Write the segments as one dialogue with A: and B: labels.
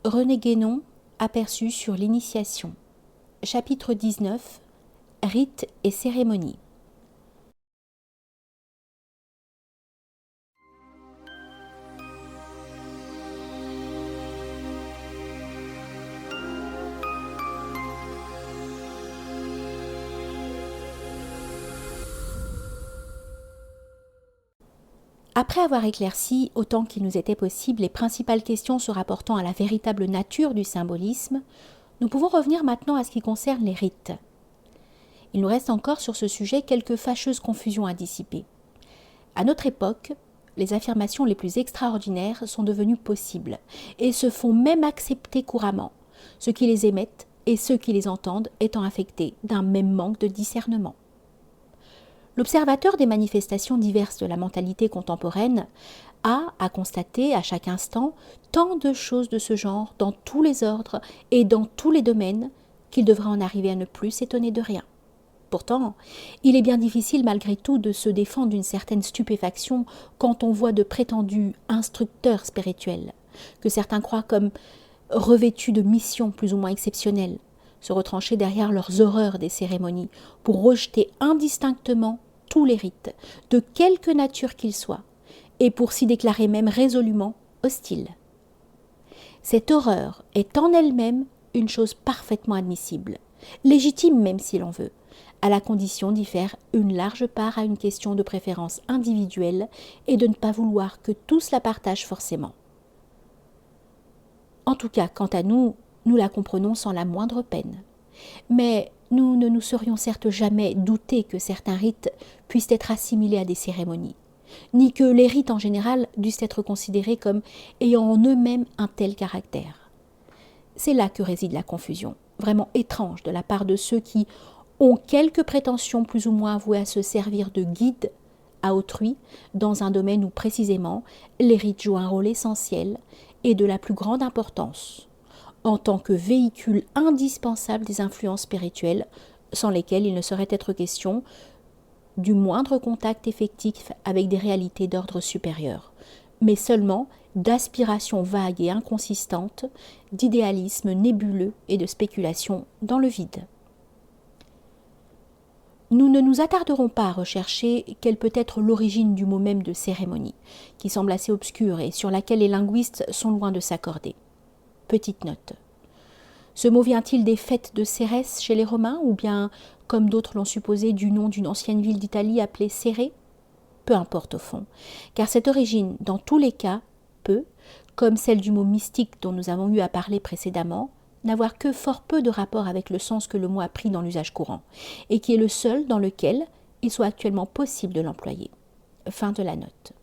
A: René Guénon, aperçu sur l'initiation. Chapitre 19. Rites et cérémonies. Après avoir éclairci, autant qu'il nous était possible, les principales questions se rapportant à la véritable nature du symbolisme, nous pouvons revenir maintenant à ce qui concerne les rites. Il nous reste encore sur ce sujet quelques fâcheuses confusions à dissiper. À notre époque, les affirmations les plus extraordinaires sont devenues possibles et se font même accepter couramment, ceux qui les émettent et ceux qui les entendent étant affectés d'un même manque de discernement. L'observateur des manifestations diverses de la mentalité contemporaine a à constater à chaque instant tant de choses de ce genre dans tous les ordres et dans tous les domaines qu'il devrait en arriver à ne plus s'étonner de rien. Pourtant, il est bien difficile malgré tout de se défendre d'une certaine stupéfaction quand on voit de prétendus instructeurs spirituels, que certains croient comme revêtus de missions plus ou moins exceptionnelles, se retrancher derrière leurs horreurs des cérémonies pour rejeter indistinctement tous les rites, de quelque nature qu'ils soient, et pour s'y déclarer même résolument hostiles. Cette horreur est en elle-même une chose parfaitement admissible, légitime même si l'on veut, à la condition d'y faire une large part à une question de préférence individuelle et de ne pas vouloir que tous la partagent forcément. En tout cas, quant à nous, nous la comprenons sans la moindre peine. Mais nous ne nous serions certes jamais doutés que certains rites puissent être assimilés à des cérémonies, ni que les rites en général dussent être considérés comme ayant en eux-mêmes un tel caractère. C'est là que réside la confusion, vraiment étrange de la part de ceux qui ont quelques prétentions plus ou moins avouées à se servir de guide à autrui dans un domaine où précisément les rites jouent un rôle essentiel et de la plus grande importance, en tant que véhicule indispensable des influences spirituelles, sans lesquelles il ne saurait être question du moindre contact effectif avec des réalités d'ordre supérieur, mais seulement d'aspirations vagues et inconsistantes, d'idéalisme nébuleux et de spéculation dans le vide. Nous ne nous attarderons pas à rechercher quelle peut être l'origine du mot même de cérémonie, qui semble assez obscure et sur laquelle les linguistes sont loin de s'accorder. Petite note. Ce mot vient-il des fêtes de Cérès chez les Romains ou bien, comme d'autres l'ont supposé, du nom d'une ancienne ville d'Italie appelée Céré ? Peu importe au fond, car cette origine, dans tous les cas, peut, comme celle du mot mystique dont nous avons eu à parler précédemment, n'avoir que fort peu de rapport avec le sens que le mot a pris dans l'usage courant, et qui est le seul dans lequel il soit actuellement possible de l'employer. Fin de la note.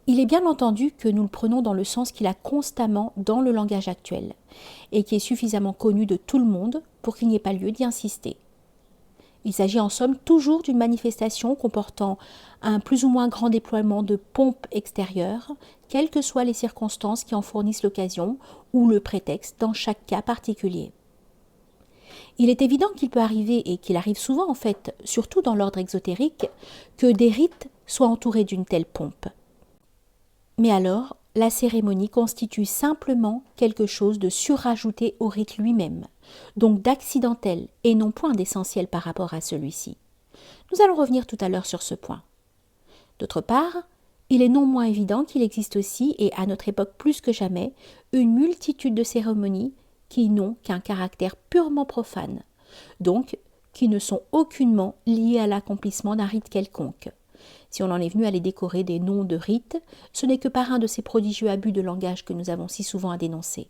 A: Il est bien entendu que nous le prenons dans le sens qu'il a constamment dans le langage actuel, et qui est suffisamment connu de tout le monde pour qu'il n'y ait pas lieu d'y insister. Il s'agit en somme toujours d'une manifestation comportant un plus ou moins grand déploiement de pompes extérieures, quelles que soient les circonstances qui en fournissent l'occasion ou le prétexte dans chaque cas particulier. Il est évident qu'il peut arriver, et qu'il arrive souvent en fait, surtout dans l'ordre exotérique, que des rites soient entourés d'une telle pompe. Mais alors, la cérémonie constitue simplement quelque chose de surajouté au rite lui-même, donc d'accidentel et non point d'essentiel par rapport à celui-ci. Nous allons revenir tout à l'heure sur ce point. D'autre part, il est non moins évident qu'il existe aussi, et à notre époque plus que jamais, une multitude de cérémonies qui n'ont qu'un caractère purement profane, donc qui ne sont aucunement liées à l'accomplissement d'un rite quelconque. Si on en est venu à les décorer des noms de rites, ce n'est que par un de ces prodigieux abus de langage que nous avons si souvent à dénoncer.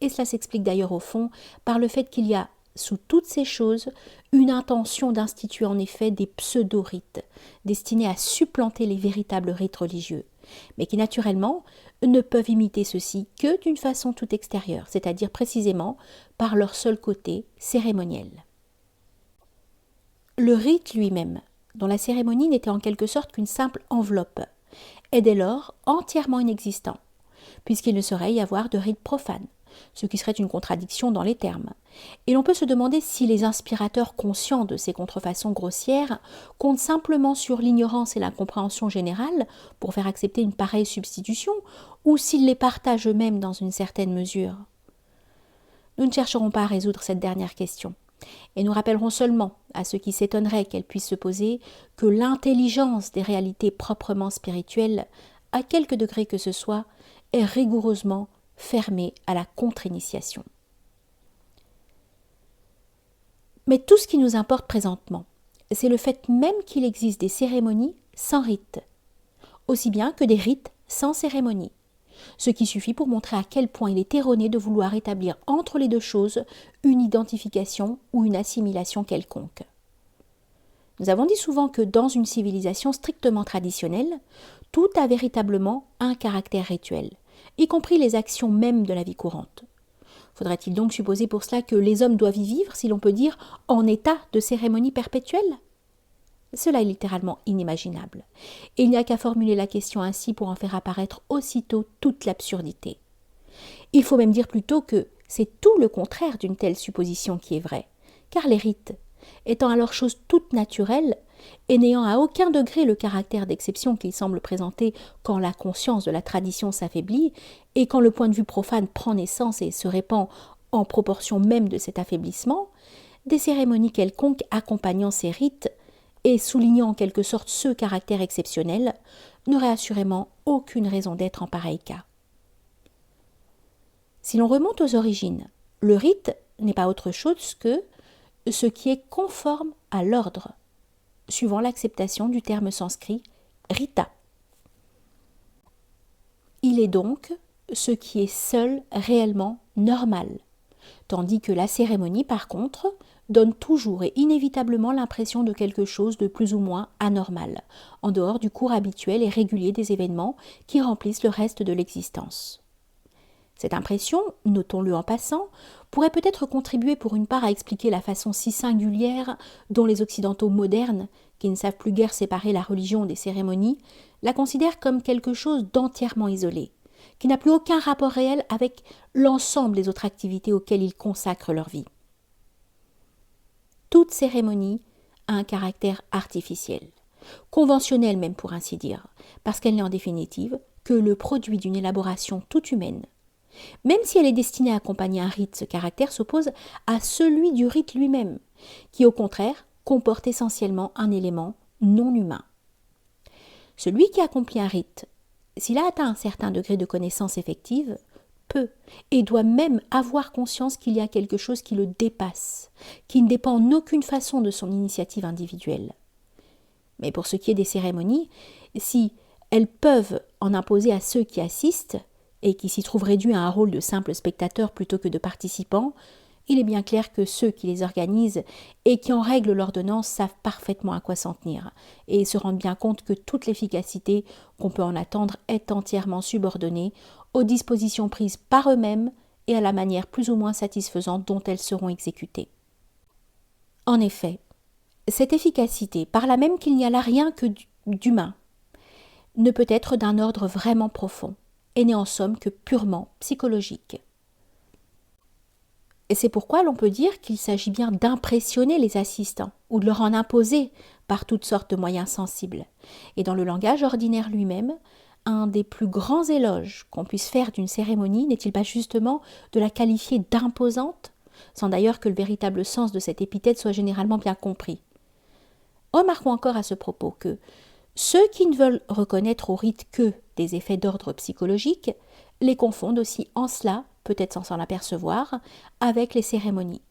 A: Et cela s'explique d'ailleurs au fond par le fait qu'il y a, sous toutes ces choses, une intention d'instituer en effet des pseudo-rites, destinés à supplanter les véritables rites religieux, mais qui naturellement ne peuvent imiter ceux-ci que d'une façon toute extérieure, c'est-à-dire précisément par leur seul côté cérémoniel. Le rite lui-même, dont la cérémonie n'était en quelque sorte qu'une simple enveloppe, est dès lors entièrement inexistant, puisqu'il ne saurait y avoir de rite profane, ce qui serait une contradiction dans les termes. Et l'on peut se demander si les inspirateurs conscients de ces contrefaçons grossières comptent simplement sur l'ignorance et l'incompréhension générale pour faire accepter une pareille substitution, ou s'ils les partagent eux-mêmes dans une certaine mesure. Nous ne chercherons pas à résoudre cette dernière question, et nous rappellerons seulement à ceux qui s'étonneraient qu'elle puisse se poser que l'intelligence des réalités proprement spirituelles, à quelque degré que ce soit, est rigoureusement fermée à la contre-initiation. Mais tout ce qui nous importe présentement, c'est le fait même qu'il existe des cérémonies sans rite, aussi bien que des rites sans cérémonie, ce qui suffit pour montrer à quel point il est erroné de vouloir établir entre les deux choses une identification ou une assimilation quelconque. Nous avons dit souvent que dans une civilisation strictement traditionnelle, tout a véritablement un caractère rituel, y compris les actions mêmes de la vie courante. Faudrait-il donc supposer pour cela que les hommes doivent y vivre, si l'on peut dire, en état de cérémonie perpétuelle ? Cela est littéralement inimaginable, et il n'y a qu'à formuler la question ainsi pour en faire apparaître aussitôt toute l'absurdité. Il faut même dire plutôt que c'est tout le contraire d'une telle supposition qui est vraie, car les rites, étant alors chose toute naturelle, et n'ayant à aucun degré le caractère d'exception qu'ils semblent présenter quand la conscience de la tradition s'affaiblit, et quand le point de vue profane prend naissance et se répand en proportion même de cet affaiblissement, des cérémonies quelconques accompagnant ces rites, et soulignant en quelque sorte ce caractère exceptionnel, n'auraient assurément aucune raison d'être en pareil cas. Si l'on remonte aux origines, le rite n'est pas autre chose que ce qui est conforme à l'ordre, suivant l'acceptation du terme sanskrit rita. Il est donc ce qui est seul réellement normal, tandis que la cérémonie, par contre, donne toujours et inévitablement l'impression de quelque chose de plus ou moins anormal, en dehors du cours habituel et régulier des événements qui remplissent le reste de l'existence. Cette impression, notons-le en passant, pourrait peut-être contribuer pour une part à expliquer la façon si singulière dont les Occidentaux modernes, qui ne savent plus guère séparer la religion des cérémonies, la considèrent comme quelque chose d'entièrement isolé, qui n'a plus aucun rapport réel avec l'ensemble des autres activités auxquelles ils consacrent leur vie. Toute cérémonie a un caractère artificiel, conventionnel même pour ainsi dire, parce qu'elle n'est en définitive que le produit d'une élaboration toute humaine. Même si elle est destinée à accompagner un rite, ce caractère s'oppose à celui du rite lui-même, qui au contraire comporte essentiellement un élément non humain. Celui qui accomplit un rite, s'il a atteint un certain degré de connaissance effective, peut et doit même avoir conscience qu'il y a quelque chose qui le dépasse, qui ne dépend en aucune façon de son initiative individuelle. Mais pour ce qui est des cérémonies, si elles peuvent en imposer à ceux qui assistent, et qui s'y trouvent réduits à un rôle de simples spectateurs plutôt que de participants, il est bien clair que ceux qui les organisent et qui en règlent l'ordonnance savent parfaitement à quoi s'en tenir, et se rendent bien compte que toute l'efficacité qu'on peut en attendre est entièrement subordonnée aux dispositions prises par eux-mêmes et à la manière plus ou moins satisfaisante dont elles seront exécutées. En effet, cette efficacité, par là même qu'il n'y a là rien que d'humain, ne peut être d'un ordre vraiment profond, et n'est en somme que purement psychologique. Et c'est pourquoi l'on peut dire qu'il s'agit bien d'impressionner les assistants, ou de leur en imposer par toutes sortes de moyens sensibles. Et dans le langage ordinaire lui-même, un des plus grands éloges qu'on puisse faire d'une cérémonie n'est-il pas justement de la qualifier d'imposante, sans d'ailleurs que le véritable sens de cette épithète soit généralement bien compris. Remarquons encore à ce propos que ceux qui ne veulent reconnaître au rite que des effets d'ordre psychologique les confondent aussi en cela, peut-être sans s'en apercevoir, avec les cérémonies.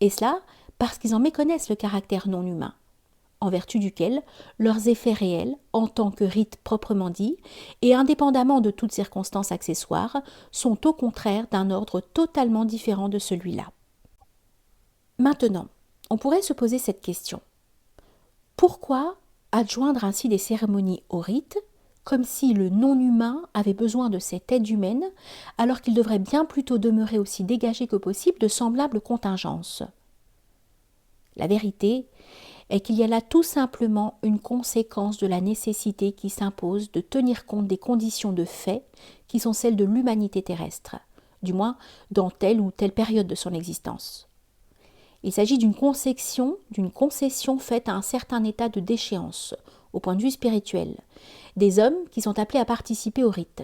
A: Et cela parce qu'ils en méconnaissent le caractère non humain, en vertu duquel leurs effets réels, en tant que rite proprement dit, et indépendamment de toutes circonstances accessoires, sont au contraire d'un ordre totalement différent de celui-là. Maintenant, on pourrait se poser cette question. Pourquoi adjoindre ainsi des cérémonies au rite, comme si le non-humain avait besoin de cette aide humaine, alors qu'il devrait bien plutôt demeurer aussi dégagé que possible de semblables contingences. La vérité est qu'il y a là tout simplement une conséquence de la nécessité qui s'impose de tenir compte des conditions de fait qui sont celles de l'humanité terrestre, du moins dans telle ou telle période de son existence. Il s'agit d'une concession faite à un certain état de déchéance, au point de vue spirituel, des hommes qui sont appelés à participer au rite.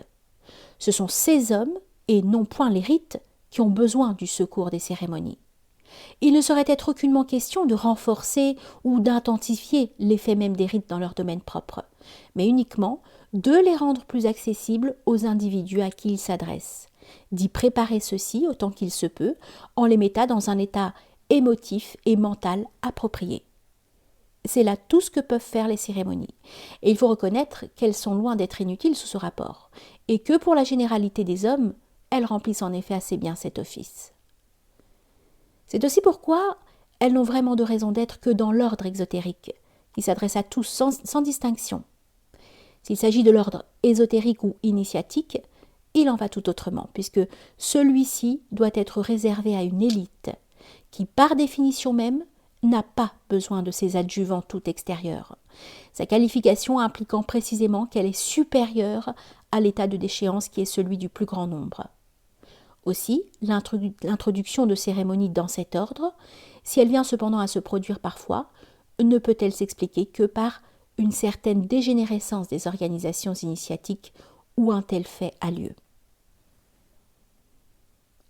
A: Ce sont ces hommes, et non point les rites, qui ont besoin du secours des cérémonies. Il ne saurait être aucunement question de renforcer ou d'intensifier l'effet même des rites dans leur domaine propre, mais uniquement de les rendre plus accessibles aux individus à qui ils s'adressent, d'y préparer ceux-ci autant qu'il se peut, en les mettant dans un état émotif et mental approprié. C'est là tout ce que peuvent faire les cérémonies. Et il faut reconnaître qu'elles sont loin d'être inutiles sous ce rapport, et que pour la généralité des hommes, elles remplissent en effet assez bien cet office. C'est aussi pourquoi elles n'ont vraiment de raison d'être que dans l'ordre exotérique, qui s'adresse à tous sans distinction. S'il s'agit de l'ordre ésotérique ou initiatique, il en va tout autrement, puisque celui-ci doit être réservé à une élite, qui par définition même n'a pas besoin de ses adjuvants tout extérieurs, sa qualification impliquant précisément qu'elle est supérieure à l'état de déchéance qui est celui du plus grand nombre. Aussi, l'introduction de cérémonies dans cet ordre, si elle vient cependant à se produire parfois, ne peut-elle s'expliquer que par une certaine dégénérescence des organisations initiatiques où un tel fait a lieu.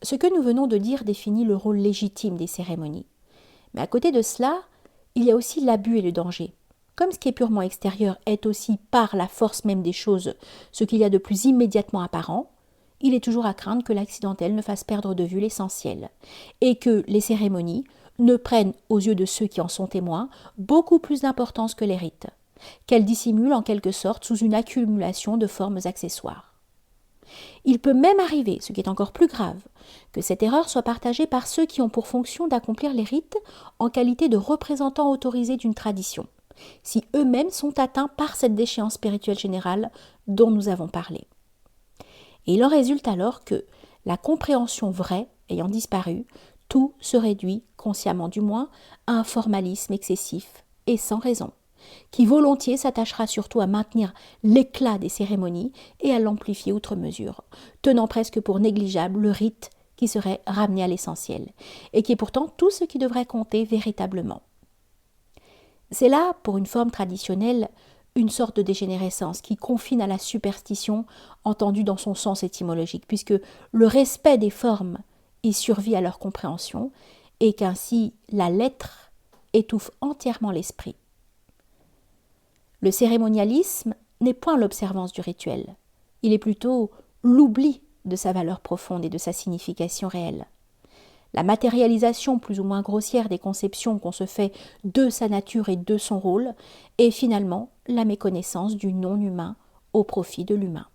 A: Ce que nous venons de dire définit le rôle légitime des cérémonies. Mais à côté de cela, il y a aussi l'abus et le danger. Comme ce qui est purement extérieur est aussi par la force même des choses ce qu'il y a de plus immédiatement apparent, il est toujours à craindre que l'accidentel ne fasse perdre de vue l'essentiel, et que les cérémonies ne prennent, aux yeux de ceux qui en sont témoins, beaucoup plus d'importance que les rites, qu'elles dissimulent en quelque sorte sous une accumulation de formes accessoires. Il peut même arriver, ce qui est encore plus grave, que cette erreur soit partagée par ceux qui ont pour fonction d'accomplir les rites en qualité de représentants autorisés d'une tradition, si eux-mêmes sont atteints par cette déchéance spirituelle générale dont nous avons parlé. Et il en résulte alors que, la compréhension vraie ayant disparu, tout se réduit, consciemment du moins, à un formalisme excessif et sans raison, qui volontiers s'attachera surtout à maintenir l'éclat des cérémonies et à l'amplifier outre mesure, tenant presque pour négligeable le rite qui serait ramené à l'essentiel, et qui est pourtant tout ce qui devrait compter véritablement. C'est là, pour une forme traditionnelle, une sorte de dégénérescence qui confine à la superstition entendue dans son sens étymologique, puisque le respect des formes y survit à leur compréhension, et qu'ainsi la lettre étouffe entièrement l'esprit. Le cérémonialisme n'est point l'observance du rituel, il est plutôt l'oubli de sa valeur profonde et de sa signification réelle. La matérialisation plus ou moins grossière des conceptions qu'on se fait de sa nature et de son rôle est finalement la méconnaissance du non-humain au profit de l'humain.